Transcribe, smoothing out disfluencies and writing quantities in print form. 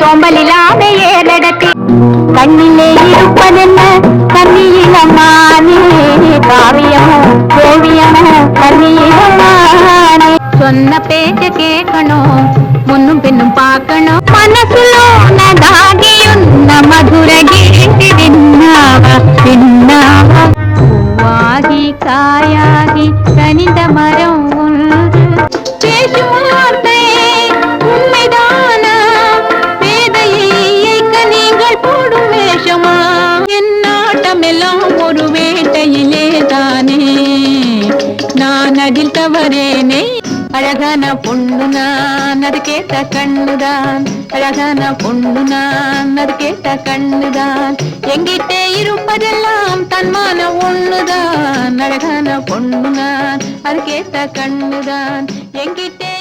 சோம்பல் இல்லாத ஏழடத்தி கண்ணிலே இருப்பதென்ன கண்ணியிலம்மானே காவியமோ ஓவியமோ கண்ணியிலம்மானே சொன்ன பேச்ச கேட்கணும் முன்னும் பின்னும் பார்க்கணும் మనసులో నదాగియున్న మధుర గీతి విన్నావా విన్నావా பூவாகி காயாகி கனிந்த மரம் பேசும் வார்த்தை உண்மைதானா வேதையை நீங்கள் போடும் வேஷமா என் நாட்டமெல்லாம் ஒரு வேட்டையிலே தானே நான் அதில் தவறேனே அழகான பொண்ணு நான் அது கேட்ட கண்ணுதான் அழகான பொண்ணு நான் அது கேட்ட கண்ணுதான் எங்கிட்டே இருப்பதெல்லாம் தன்மான ஒண்ணுதான் அழகான பொண்ணு நான் அது கேட்ட கண்ணுதான் எங்கிட்டே